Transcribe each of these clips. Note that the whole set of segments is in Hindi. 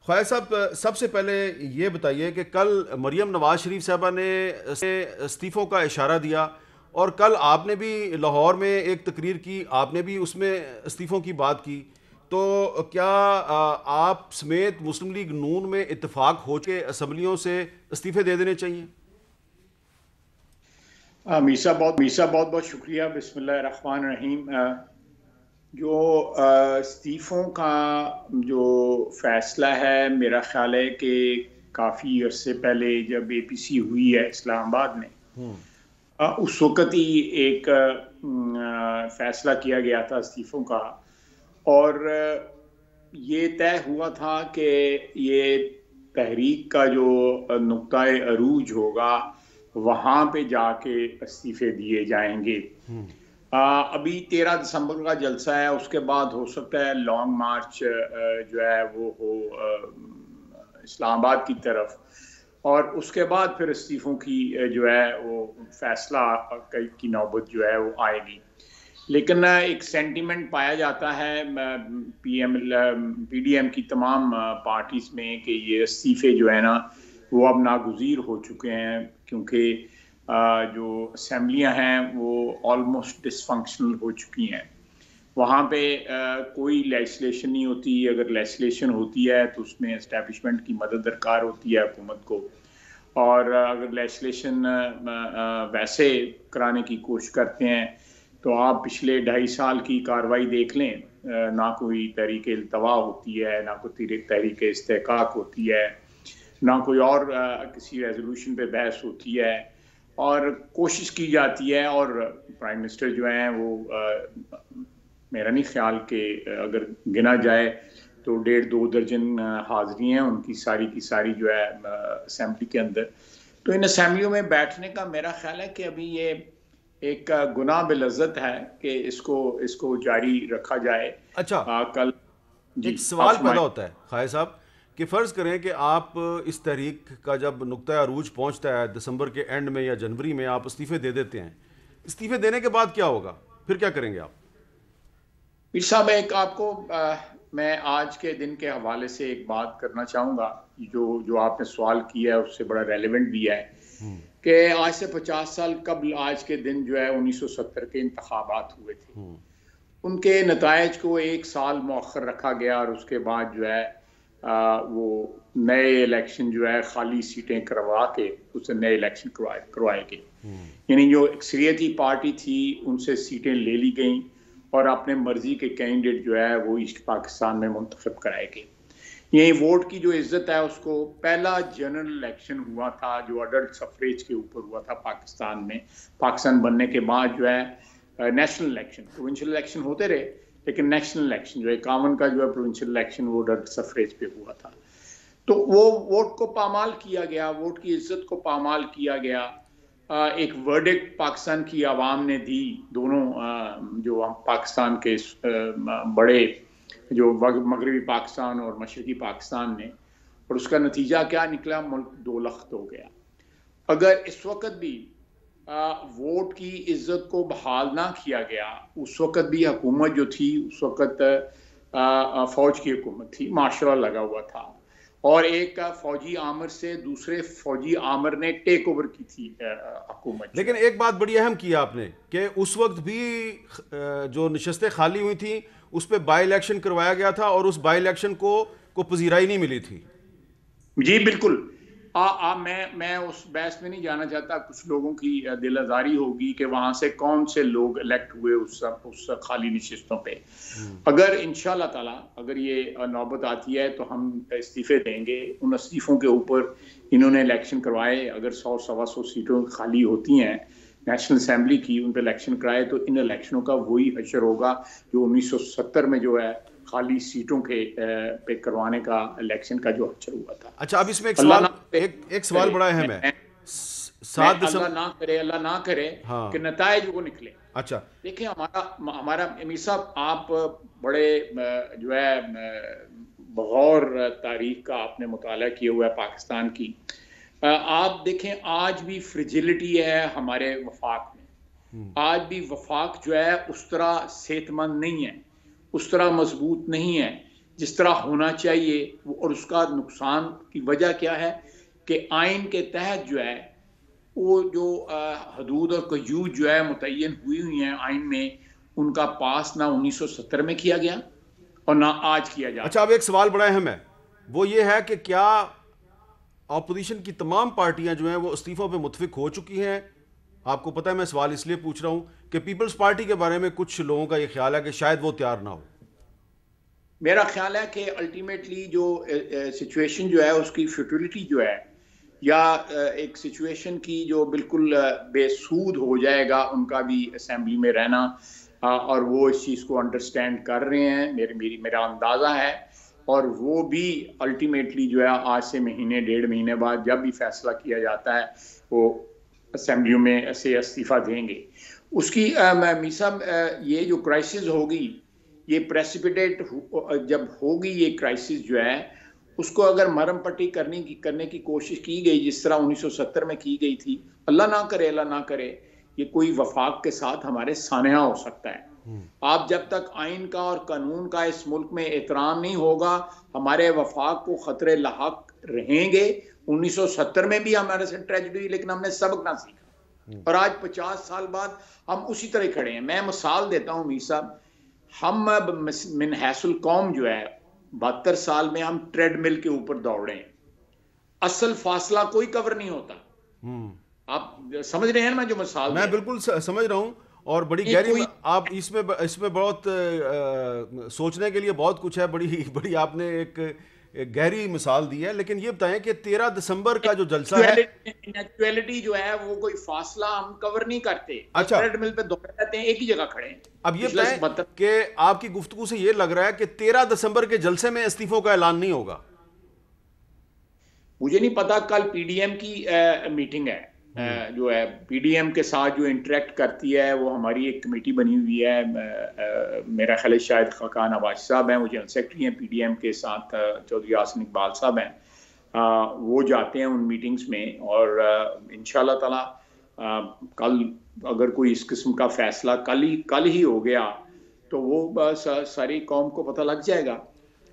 ख्वाजा साहब, सबसे पहले ये बताइए कि कल मरियम नवाज शरीफ साहबा ने इस्तीफ़ों का इशारा दिया और कल आपने भी लाहौर में एक तकरीर की, आपने भी उसमें इस्तीफ़ों की बात की। तो क्या आप समेत मुस्लिम लीग नून में इत्तेफाक हो के असम्बलियों से इस्तीफ़े दे देने चाहिए? मीसा बहुत बहुत शुक्रिया। बिस्मिल्लाह रहमान रहीम। जो इस्तीफ़ों का जो फैसला है, मेरा ख्याल है कि काफ़ी अरसे पहले जब एपीसी हुई है इस्लामाबाद में, उस वक़्त ही एक फैसला किया गया था इस्तीफ़ों का। और ये तय हुआ था कि ये तहरीक का जो नुक्ताए अरूज होगा वहाँ पे जाके इस्तीफ़े दिए जाएंगे। अभी 13 दिसंबर का जलसा है, उसके बाद हो सकता है लॉन्ग मार्च जो है वो हो इस्लामाबाद की तरफ, और उसके बाद फिर इस्तीफों की जो है वो फैसला की नौबत जो है वो आएगी। लेकिन एक सेंटीमेंट पाया जाता है पीडीएम की तमाम पार्टीज में कि ये इस्तीफे जो है ना वो अब नागुज़ीर हो चुके हैं, क्योंकि जो असेंबलियां हैं वो ऑलमोस्ट डिसफंक्शनल हो चुकी हैं। वहाँ पे कोई लेजिस्लेशन नहीं होती। अगर लेजिस्लेशन होती है तो उसमें एस्टेब्लिशमेंट की मदद दरकार होती है हुकूमत को, और अगर लेजिस्लेशन वैसे कराने की कोशिश करते हैं तो आप पिछले 2.5 साल की कार्रवाई देख लें, ना कोई तहरीक इल्तवा होती है, ना कोई तहरीक इस्तेहकाक होती है, ना कोई और किसी रेजोल्यूशन पे बहस होती है, और कोशिश की जाती है। और प्राइम मिनिस्टर जो हैं वो मेरा नहीं ख्याल कि अगर गिना जाए तो 1.5-2 दर्जन हाजिरी हैं उनकी सारी की सारी जो है असेंबली के अंदर। तो इन असेंबलियों में बैठने का मेरा ख्याल है कि अभी ये एक गुनाह बिलज़्ज़त है कि इसको जारी रखा जाए। अच्छा, कल जी एक आप सवाल पैदा फरमाएं। होता है ख्वाजा साहब कि फ़र्ज़ करें कि आप इस तहरीक का जब नुक्ता अरूज पहुंचता है दिसंबर के एंड में या जनवरी में, आप इस्तीफ़े दे देते हैं। इस्तीफ़े देने के बाद क्या होगा, फिर क्या करेंगे आप? पीर साहब, एक आपको मैं आज के दिन के हवाले से एक बात करना चाहूँगा। जो जो आपने सवाल किया है उससे बड़ा रेलेवेंट भी है कि आज से 50 साल कबल आज के दिन जो है 1970 के इंतखाबात हुए थे। उनके नतायज को 1 साल मौखर रखा गया और उसके बाद जो है वो नए इलेक्शन जो है खाली सीटें करवा के उससे नए इलेक्शन करवाए गए। यानी जो अक्सरियती पार्टी थी उनसे सीटें ले ली गई और अपने मर्जी के कैंडिडेट जो है वो ईस्ट पाकिस्तान में मुंतखब कराए गए। यही वोट की जो इज्जत है उसको, पहला जनरल इलेक्शन हुआ था जो अडल्ट सफरेज के ऊपर हुआ था पाकिस्तान में। पाकिस्तान बनने के बाद जो है नेशनल इलेक्शन, प्रोविंशियल इलेक्शन होते रहे, लेकिन नेशनल इलेक्शन जो 51 का जो है प्रोविंशियल इलेक्शन वो अडल्ट सफरेज पे हुआ था। तो वो वोट को पामाल किया गया, वोट की इज्जत को पामाल किया गया। एक वर्डिक्ट पाकिस्तान की आवाम ने दी, दोनों जो पाकिस्तान के बड़े जो मगरबी पाकिस्तान और मशरकी पाकिस्तान ने, और उसका नतीजा क्या निकला? मुल्क 2 लख्त हो गया। अगर इस वक्त भी वोट की इज्जत को बहाल ना किया गया, उस वक्त भी हुकूमत जो थी उस वक्त फौज की हुकूमत थी, मार्शल लगा हुआ था, और एक फौजी आमर से दूसरे फौजी आमर ने टेक ओवर की थी हुकूमत जो लेकिन है। एक बात बड़ी अहम की आपने कि उस वक्त भी जो नशस्तें खाली हुई थी उस पर बाई इलेक्शन करवाया गया था और उस बाई इलेक्शन को पजीराई नहीं मिली थी। जी बिल्कुल। मैं उस बहस में नहीं जाना चाहता। कुछ लोगों की दिल आजारी होगी कि वहां से कौन से लोग इलेक्ट हुए उस खाली नशिस्तों पे। अगर इंशाल्लाह ताला अगर ये नौबत आती है तो हम इस्तीफे देंगे। उन इस्तीफों के ऊपर इन्होंने इलेक्शन करवाए। अगर 100-125 सीटों खाली होती हैं नेशनल असेंबली की, उन पर इलेक्शन कराए तो इन इलेक्शनों का वही हशर होगा जो 1970 में जो है खाली सीटों के पे करवाने का इलेक्शन का जो हशर हुआ था। अच्छा, अब इसमें अल्लाह ना एक सवाल करे, बड़ा अहम है। मैं 7 दिसंबर। अल्लाह ना करे कि हाँ। नतायज वो निकले। अच्छा। देखिए हमारा हमारा अमीर साहब, आप बड़े जो है बगौर तारीख का आपने मुताला किया हुआ है पाकिस्तान की। आप देखें आज भी फ्रिजिलिटी है हमारे वफाक में। आज भी वफाक जो है उस तरह सेहतमंद नहीं है, उस तरह मजबूत नहीं है। जिस तरह होना चाहिए, और उसका नुकसान की वजह क्या है कि आइन के तहत जो है वो जो हदूद और कयूद जो है मुतय्यन हुई हैं आइन में, उनका पास ना 1970 में किया गया और ना आज किया जा अच्छा, रहा। अब एक सवाल बड़ा अहम है, वो ये है कि क्या अपोजिशन की तमाम पार्टियां जो हैं वो इस्तीफों पे मुतफिक हो चुकी हैं? आपको पता है मैं सवाल इसलिए पूछ रहा हूं कि पीपल्स पार्टी के बारे में कुछ लोगों का ये ख्याल है कि शायद वो तैयार ना हो। मेरा ख्याल है कि अल्टीमेटली जो सिचुएशन जो है उसकी फ्यूटिलिटी जो है, या एक सिचुएशन की जो बिल्कुल बेसूद हो जाएगा उनका भी असेंबली में रहना, और वो इस चीज़ को अंडरस्टैंड कर रहे हैं, मेरा अंदाज़ा है। और वो भी अल्टीमेटली जो है आज से महीने डेढ़ महीने बाद जब भी फैसला किया जाता है वो असेंबलियों में से इस्तीफ़ा देंगे। उसकी मीसा ये जो क्राइसिस होगी, ये प्रेसिपिटेट जब होगी ये क्राइसिस जो है, उसको अगर मरम पट्टी करने की कोशिश की गई जिस तरह 1970 में की गई थी, अल्लाह ना करे ये कोई वफाक के साथ हमारे सानहा हो सकता है। आप जब तक आइन का और कानून का इस मुल्क में एहतराम नहीं होगा, हमारे वफाक को खतरे लाहक रहेंगे। 1970 में भी हमारे से ट्रेजेडी हुई, लेकिन हमने सबक ना सीखा, और आज 50 साल बाद हम उसी तरह खड़े हैं। मैं मिसाल देता हूँ मीर साहब, हम मिन हैसुल कौम जो है 72 साल में हम ट्रेडमिल के ऊपर दौड़े हैं, असल फासला कोई कवर नहीं होता। आप समझ रहे हैं मैं जो मिसाल मैं दे बिल्कुल समझ रहा हूं, और बड़ी रहा हूं? गहरी कोई आप इसमें बहुत सोचने के लिए बहुत कुछ है। बड़ी बड़ी आपने एक गहरी मिसाल दी है, लेकिन ये बताएं कि 13 दिसंबर का जो जलसा है। नेचुरलिटी जो है वो कोई फासला हम कवर नहीं करते, बस अच्छा, ट्रेडमिल पे दौड़े रहते हैं, एक ही जगह खड़े हैं अब ये पिछले बताएं 72। कि आपकी गुफ्तगू से ये लग रहा है कि 13 दिसंबर के जलसे में इस्तीफों का ऐलान नहीं होगा। मुझे नहीं पता, कल पीडीएम की मीटिंग है, जो है पीडीएम के साथ जो इंटरेक्ट करती है, वो हमारी एक कमेटी बनी हुई है। मेरा ख्याल है शायद खाकान नवाज साहब हैं, वो जनरल सेक्रेटरी हैं पीडीएम के, साथ चौधरी आसिम इकबाल साहब हैं। वो जाते हैं उन मीटिंग्स में, और इंशाल्लाह ताला कल अगर कोई इस किस्म का फैसला कल ही हो गया तो वो बस सारी कौम को पता लग जाएगा।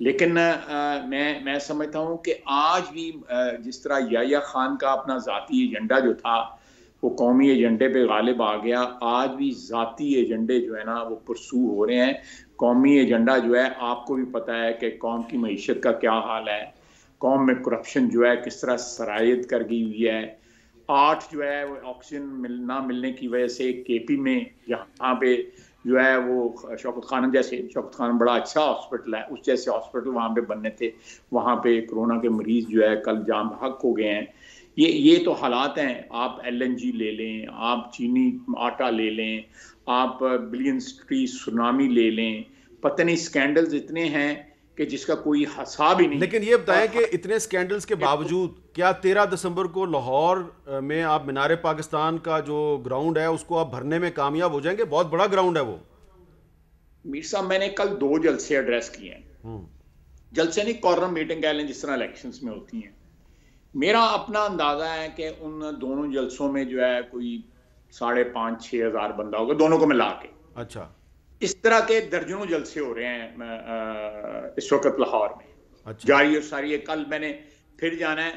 लेकिन मैं समझता हूँ कि आज भी जिस तरह याया खान का अपना ज़ाती एजेंडा जो था वो कौमी एजेंडे पे गालिब आ गया, आज भी ज़ाती एजेंडे जो है ना वो परसू हो रहे हैं। कौमी एजेंडा जो है, आपको भी पता है कि कौम की मईशत का क्या हाल है, कौम में करप्शन जो है किस तरह सरायत कर गई हुई है। 8 जो है वो ऑक्सीजन ना मिलने की वजह से केपी में, जहाँ पे जो है वो शौकत खान बड़ा अच्छा हॉस्पिटल है, उस जैसे हॉस्पिटल वहाँ पे बनने थे, वहाँ पे कोरोना के मरीज जो है कल जाम बहक हो गए हैं। ये तो हालात हैं। आप एलएनजी ले लें, आप चीनी आटा ले लें, आप बिलियन ट्री सुनामी ले लें, पता नहीं स्कैंडल्स इतने हैं कि जिसका कोई हिसाब ही नहीं। लेकिन ये बताएं कि इतने स्कैंडल्स के बावजूद क्या 13 दिसंबर को लाहौर में आप मीनार पाकिस्तान का जो ग्राउंड है उसको आप भरने में कामयाब हो जाएंगे? बहुत बड़ा ग्राउंड है वो। मीर साहब, मैंने कल 2 जलसे एड्रेस किए हैं। जलसे नहीं, कॉर्नर मीटिंग कह लें, जिस तरह इलेक्शंस में होती हैं। मेरा अपना अंदाजा है कि उन दोनों जलसों में जो है कोई 5,500-6 हज़ार बंदा होगा, दोनों को मिला के। अच्छा, इस तरह के दर्जनों जलसे हो रहे हैं इस वक्त लाहौर में। अच्छा, जारी और सारी है। कल मैंने फिर जाना है,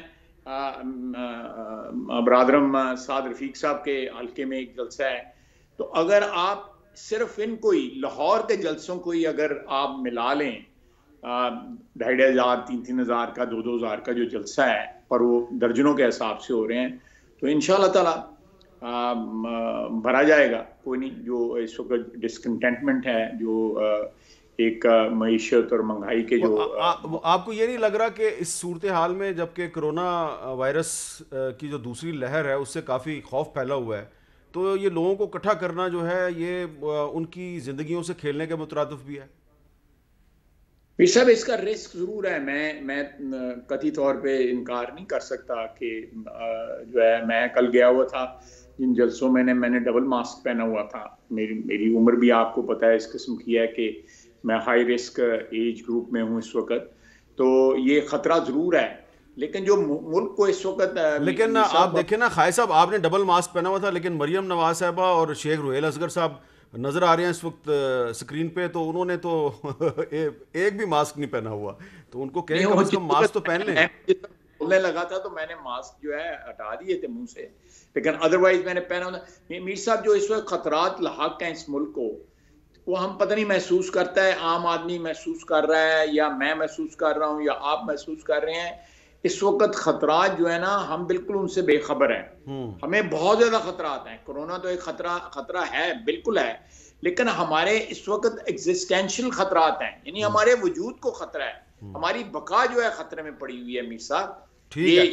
बरादरम साद रफीक साहब के हल्के में एक जलसा है। तो अगर आप सिर्फ इनको ही, लाहौर के जलसों को ही अगर आप मिला लें, 2,500 3,000 का 2,000 का जो जलसा है, और वो दर्जनों के हिसाब से हो रहे हैं, तो इंशाल्लाह ताला भरा जाएगा। कोई नहीं, जो इस वक्त डिसकंटेंटमेंट है, जो एक मईशत और महंगाई के जो आपको ये नहीं लग रहा कि इस सूरत हाल में, जबकि कोरोना वायरस की जो दूसरी लहर है उससे काफ़ी खौफ फैला हुआ है, तो ये लोगों को इकट्ठा करना जो है ये उनकी ज़िंदगियों से खेलने के मुतरादिफ भी है? फिर सब इसका रिस्क जरूर है। मैं कथित तौर पे इनकार नहीं कर सकता कि जो है, मैं कल गया हुआ था जिन जलसों में, मैंने डबल मास्क पहना हुआ था। मेरी उम्र भी आपको पता है इस किस्म की है कि मैं हाई रिस्क एज ग्रुप में हूँ इस वक्त, तो ये खतरा जरूर है। लेकिन जो मुल्क को इस वक्त, लेकिन आप देखें ना खाई साहब, आपने डबल मास्क पहना हुआ था, लेकिन मरियम नवाज साहबा और शेख रुहेल असगर साहब नजर आ रहे हैं इस वक्त स्क्रीन पे, तो उन्होंने तो एक भी मास्क नहीं पहना हुआ, तो उनको कहें नहीं, कम वो से जिस कम मास्क तो वक्त पहन लें। मैं बोलने लगा था तो मैंने मास्क जो है हटा दिए थे मुंह से, लेकिन अदरवाइज मैंने पहना होता। मीर साहब, जो इस वक्त खतरात लाहक हैं इस मुल्क को, वो हम पता नहीं महसूस करता है, आम आदमी महसूस कर रहा है या मैं महसूस कर रहा हूँ या आप महसूस कर रहे हैं। इस वक्त खतरात जो है ना, हम बिल्कुल उनसे बेखबर हैं। हमें बहुत ज्यादा खतरात हैं। कोरोना तो एक खतरा है, बिल्कुल है, लेकिन हमारे इस वक्त एग्जिस्टेंशियल खतरात हैं, यानी हमारे वजूद को खतरा है, हमारी बका जो है खतरे में पड़ी हुई है मीर साहब। ठीक ये है।